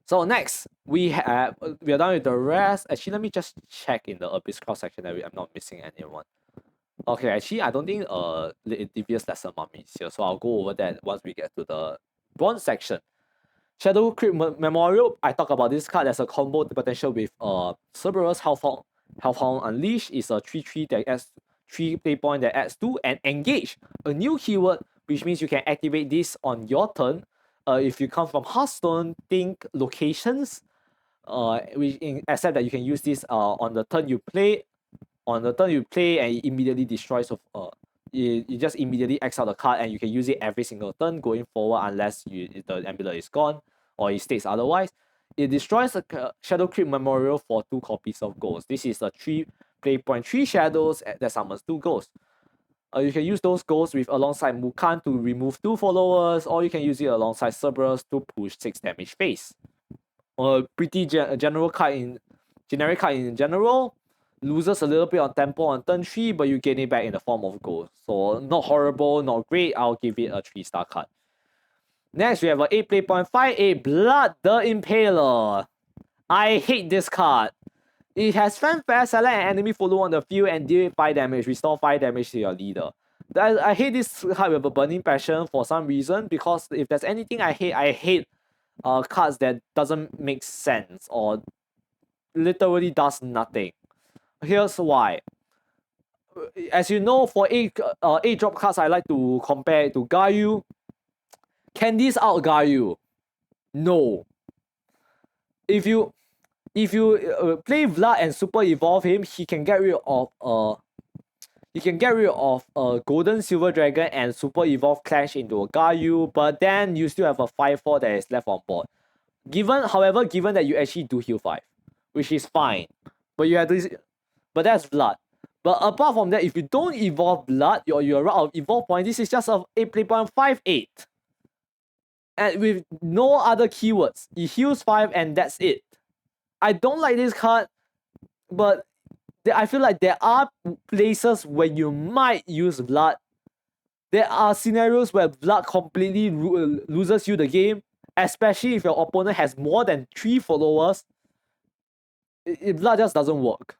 So next, we are done with the rest. Actually, let me just check in the Abyss card section that I'm not missing anyone. Okay, actually, I don't think Devious Lesson Mummy is here, so I'll go over that once we get to the bronze section. Shadow Crypt Memorial, I talk about this card as a combo potential with Cerberus Hellhound Unleashed. Is a 3/3 that adds 3 play point that adds 2, and Engage, a new keyword, which means you can activate this on your turn. If you come from Hearthstone, think locations, except that you can use this on the turn you play. On the turn you play, and it immediately destroys you just immediately X out the card, and you can use it every single turn going forward unless the amulet is gone or it states otherwise. It destroys a Shadow Crypt Memorial for 2 copies of ghosts. This is a 3 play point 3 shadows that summons 2 ghosts. You can use those ghosts alongside Mukan to remove 2 followers, or you can use it alongside Cerberus to push 6 damage face. Pretty generic card in general. Loses a little bit on tempo on turn 3, but you gain it back in the form of gold. So not horrible, not great. I'll give it a 3-star card. Next, we have a 8 play point 5/8 Blood the Impaler. I hate this card. It has fanfare, select an enemy follow on the field and deal 5 damage, restore 5 damage to your leader. I hate this card with a burning passion for some reason, because if there's anything I hate cards that doesn't make sense or literally does nothing. Here's why. As you know, for 8-drop cards, I like to compare it to Gayu. Can this out Gayu? No. If you play Vlad and super evolve him, he can get rid of Golden Silver Dragon and super evolve Clash into a Gayu, but then you still have a 5/4 that is left on board. However, given that you actually do heal 5, which is fine, but but that's Blood. But apart from that, if you don't evolve Blood, you're out of evolve point. This is just a 8 play point 5/8. And with no other keywords. It heals 5 and that's it. I don't like this card, but I feel like there are places where you might use Blood. There are scenarios where Blood completely loses you the game, especially if your opponent has more than 3 followers. Blood just doesn't work.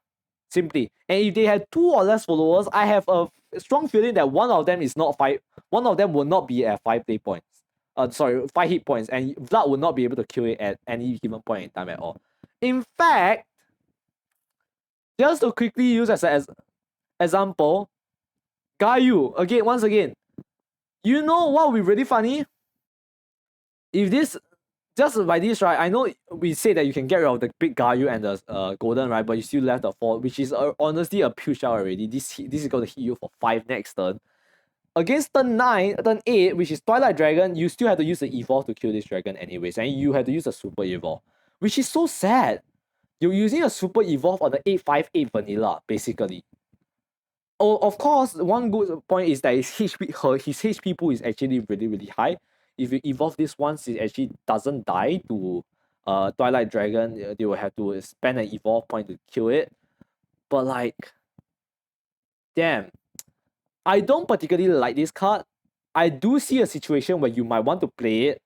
Simply. And if they had 2 or less followers, I have a strong feeling that one of them will not be at 5 play points. 5 hit points, and Vlad will not be able to kill it at any given point in time at all. In fact, just to quickly use as an example, Gayu, once again, You know what would be really funny? If this, just by this, right? I know we say that you can get rid of the big Gayu and the Golden, right? But you still left the 4, which is honestly a pure shell already. This is going to hit you for 5 next turn. Against turn 9, turn 8, which is Twilight Dragon, you still have to use the Evolve to kill this dragon anyways. And you have to use a Super Evolve, which is so sad. You're using a Super Evolve on the 858 vanilla, basically. Oh, of course, one good point is that his HP pool is actually really, really high. If you evolve this once, it actually doesn't die to Twilight Dragon. They will have to spend an evolve point to kill it. But like, damn, I don't particularly like this card. I do see a situation where you might want to play it,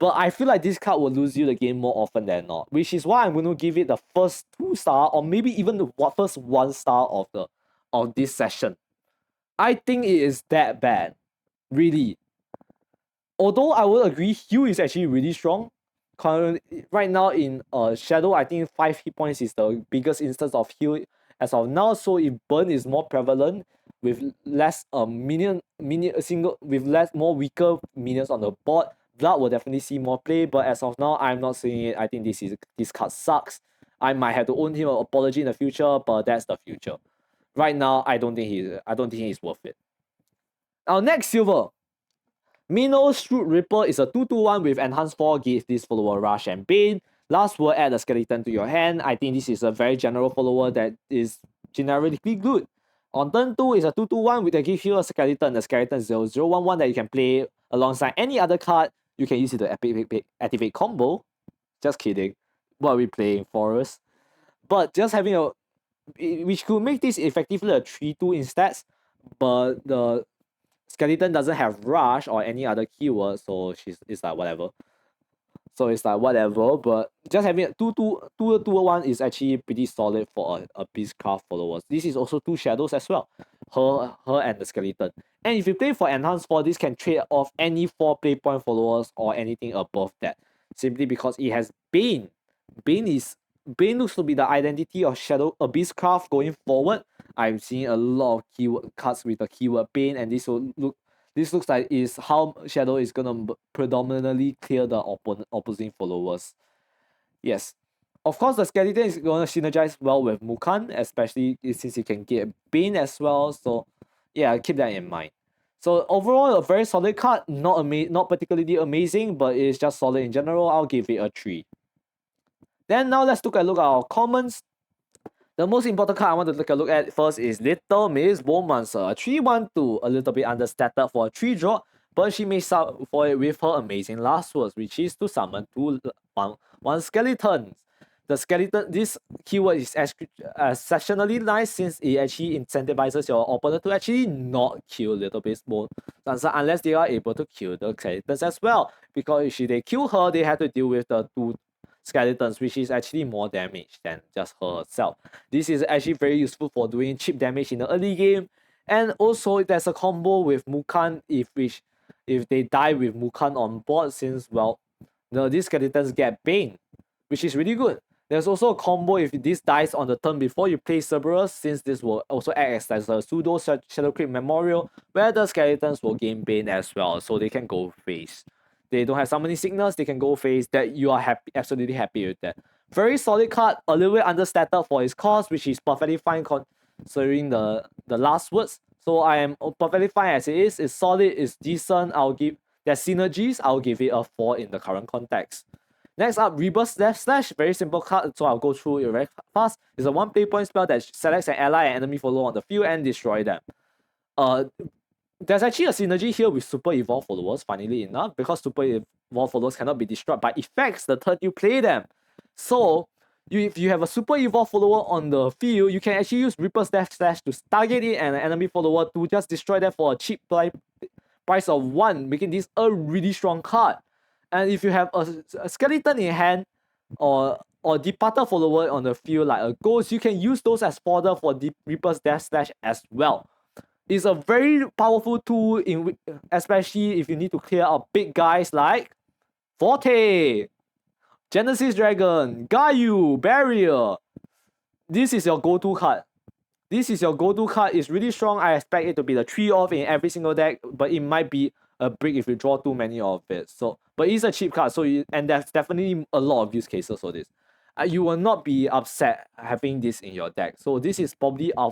but I feel like this card will lose you the game more often than not, which is why I'm going to give it the first 2-star or maybe even the first 1-star of this session. I think it is that bad, really. Although I will agree, Heal is actually really strong. Currently, right now in Shadow, I think 5 hit points is the biggest instance of heal as of now. So if Burn is more prevalent with less with less more weaker minions on the board, Blood will definitely see more play. But as of now, I'm not seeing it. I think this card sucks. I might have to own him an apology in the future, but that's the future. Right now, I don't think he's worth it. Our next silver. Minos Shrewd Ripper is a 2/2/1 with enhanced 4, give this follower Rush and Bane. Last word, add a skeleton to your hand. I think this is a very general follower that is generally good. On turn 2 is a 2/2/1 with a give you a skeleton. The skeleton 0/0/1/1 that you can play alongside any other card. You can use it to activate combo. Just kidding. What are we playing? Forest. But just having a, which could make this effectively a 3/2 instead. But the skeleton doesn't have rush or any other keyword, so it's like whatever. But just having a 2/1 is actually pretty solid for a Beastcraft followers. This is also 2 shadows as well. Her and the skeleton. And if you play for enhanced 4, this can trade off any 4 play point followers or anything above that. Simply because it has Bane. Bane looks to be the identity of Shadow Beastcraft going forward. I'm seeing a lot of keyword cards with the keyword Bane, and this looks like is how Shadow is gonna predominantly clear the opposing followers. Yes. Of course, the skeleton is gonna synergize well with Mukan, especially since he can get Bane as well. So yeah, keep that in mind. So overall, a very solid card. Not particularly amazing, but it's just solid in general. I'll give it a 3. Then now let's look at our commons. The most important card I want to take a look at first is Little Miss Bowmancer. A 3/1/2, a little bit understated for a 3 drop, but she makes up for it with her amazing last words, which is to summon 1 skeleton. The skeleton, this keyword is exceptionally nice since it actually incentivizes your opponent to actually not kill Little Miss Bowmancer unless they are able to kill the skeletons as well. Because if they kill her, they have to deal with the 2 skeletons, which is actually more damage than just herself. This is actually very useful for doing cheap damage in the early game. And also there's a combo with Mukan if they die with Mukan on board, since well these skeletons get Bane, which is really good. There's also a combo if this dies on the turn before you play Cerberus, since this will also act as a pseudo Shadow Creep Memorial, where the skeletons will gain Bane as well, so they can go face. They don't have summoning sickness, they can go face. That you are absolutely happy with that. Very solid card, a little bit understated for its cost, which is perfectly fine considering the last words. So I am perfectly fine as it is. It's solid, it's decent. There's synergies, I'll give it a 4 in the current context. Next up, Rebirth Death Slash. Very simple card, so I'll go through it very fast. It's a 1 play point spell that selects an ally and enemy follower on the field and destroy them. There's actually a synergy here with Super Evolve followers, funnily enough, because Super Evolve followers cannot be destroyed by effects the turn you play them. So, if you have a Super Evolve follower on the field, you can actually use Reaper's Death Slash to target it and an enemy follower to just destroy them for a cheap price of 1, making this a really strong card. And if you have a skeleton in hand or departed follower on the field like a ghost, you can use those as fodder for Reaper's Death Slash as well. It's a very powerful tool, especially if you need to clear out big guys like Forte, Genesis Dragon, Gayu, Barrier. This is your go-to card. It's really strong. I expect it to be the 3 off in every single deck, but it might be a brick if you draw too many of it. So, but it's a cheap card, so and there's definitely a lot of use cases for this. You will not be upset having this in your deck. So this is probably a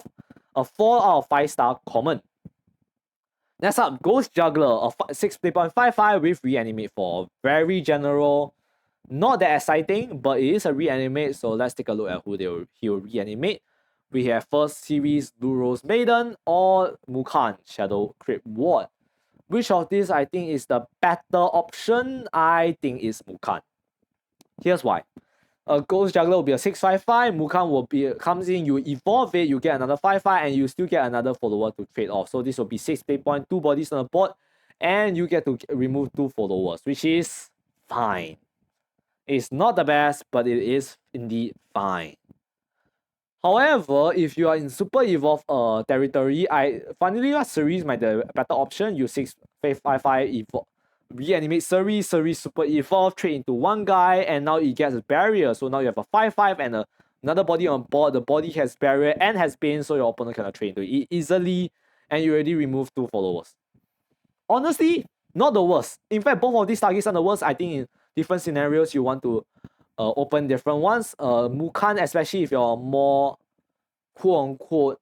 4 out of 5 star common. Next up, Ghost Juggler, a 6.55 with reanimate for very general. Not that exciting, but it is a reanimate, so let's take a look at who he'll reanimate. We have first series Duros Maiden or Mukan Shadow Crypt Ward. Which of these I think is the better option? I think is Mukan. Here's why. Ghost Juggler will be a 6/5/5. Mukan will be comes in, you evolve it, you get another 5/5, and you still get another follower to trade off. So this will be 6 play point, 2 bodies on the board, and you get to remove 2 followers, which is fine. It's not the best, but it is indeed fine. However, if you are in Super Evolve territory, funnily enough, Ceres might be a better option. You 6/5/5 evolve. Reanimate Ceres, Ceres Super Evolve, trade into one guy, and now it gets a barrier. So now you have a 5/5 and another body on board. The body has barrier and has bane, so your opponent cannot trade into it easily, and you already remove 2 followers. Honestly, not the worst. In fact, both of these targets are the worst. I think in different scenarios you want to open different ones. Mukan, especially if you're more quote unquote,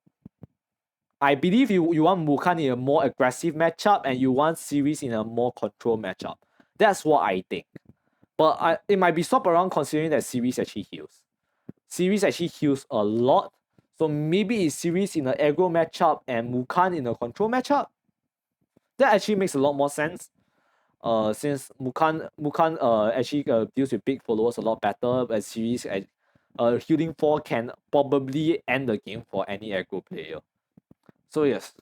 I believe you want Mukan in a more aggressive matchup and you want Ceres in a more control matchup. That's what I think. But it might be swap around considering that Ceres actually heals. Ceres actually heals a lot. So maybe it's Ceres in an aggro matchup and Mukan in a control matchup. That actually makes a lot more sense. Since Mukan actually deals with big followers a lot better, but Ceres healing 4 can probably end the game for any aggro player. So yes,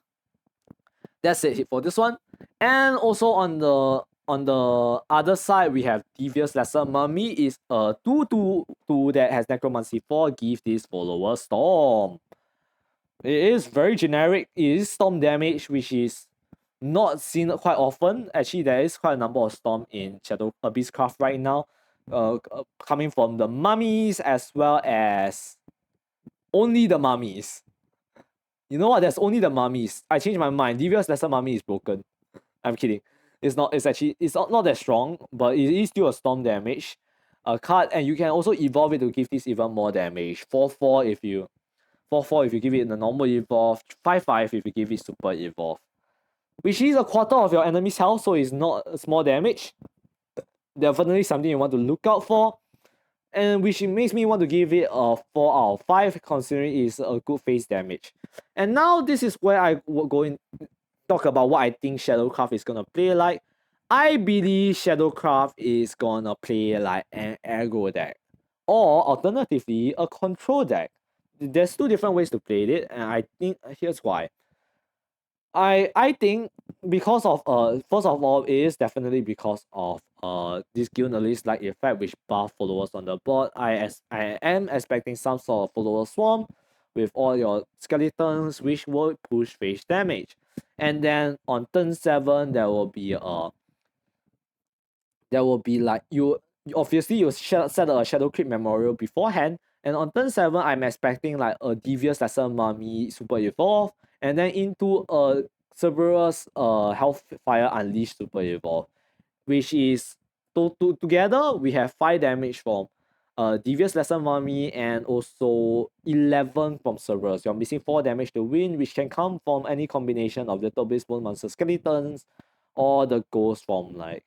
that's it for this one. And also on the other side, we have Devious Lesser Mummy is a 2/2/2 that has Necromancy 4, give this follower Storm. It is very generic. It is Storm damage, which is not seen quite often. Actually, there is quite a number of Storm in Shadow Abyss Craft right now, coming from the mummies as well as only the mummies. You know what? There's only the mummies. I changed my mind. Devious Lesser Mummy is broken. I'm kidding. It's not. It's actually not that strong, but it is still a Storm damage card, and you can also evolve it to give this even more damage. 4/4 if you 4/4 if you give it the normal evolve. 5/5 if you give it super evolve, which is a quarter of your enemy's health, so it's not a small damage. Definitely something you want to look out for, and which makes me want to give it a 4 out of 5, considering it's a good face damage. And now this is where I will go in talk about what I think Shadowcraft is gonna play like. I believe Shadowcraft is gonna play like an aggro deck, or alternatively a control deck. There's 2 different ways to play it, and I think here's why. I think because of first of all, it is definitely because of this guild list like effect which buff followers on the board. I am expecting some sort of follower swarm with all your skeletons which will push face damage. And then on turn 7 there will be like you obviously you set a Shadow Crypt Memorial beforehand, and on turn 7 I'm expecting like a Devious Lesser Mummy Super Evolve, and then into a Cerberus Hellfire Unleashed Super Evolve, which is together we have 5 damage from Devious Lesser Mummy and also 11 from Cerberus. You're missing 4 damage to win, which can come from any combination of the Little Bone Monster Skeletons or the ghost from like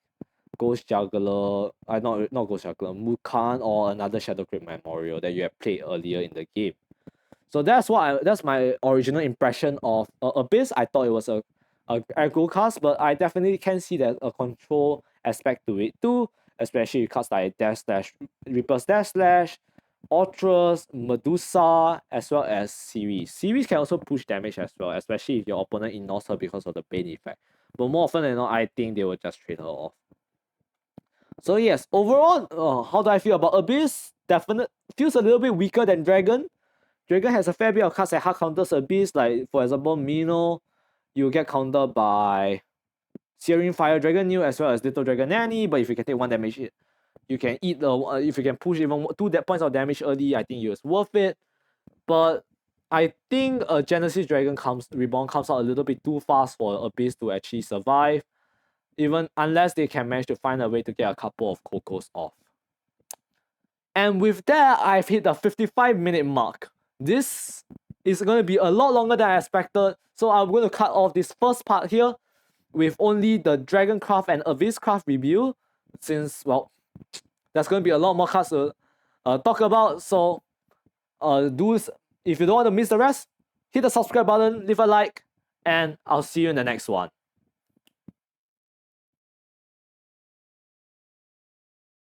Ghost Juggler, not Ghost Juggler, Mukan or another Shadow Crypt Memorial that you have played earlier in the game. So that's my original impression of Abyss. I thought it was a aggro cast, but I definitely can see that a control aspect to it too, especially cards like Dash Slash, Reaper's Dash Slash, Ultras, Medusa, as well as Ceres. Ceres can also push damage as well, especially if your opponent ignores her because of the Bane effect. But more often than not, I think they will just trade her off. So yes, overall, how do I feel about Abyss? Definitely feels a little bit weaker than Dragon. Dragon has a fair bit of cards that hard counters Abyss, like for example, Mino, you get countered by Searing Fire Dragon New as well as Little Dragon Nanny, but if you can take 1 damage, you can eat the if you can push even 2 points of damage early, I think it's worth it. But I think a Genesis Dragon Reborn comes out a little bit too fast for Abyss to actually survive. even unless they can manage to find a way to get a couple of Cocos off. And with that, I've hit the 55-minute mark. This is going to be a lot longer than I expected, so I'm going to cut off this first part here with only the Dragoncraft and Abysscraft review, since, well, there's going to be a lot more cards to talk about. So if you don't want to miss the rest, hit the subscribe button, leave a like, and I'll see you in the next one.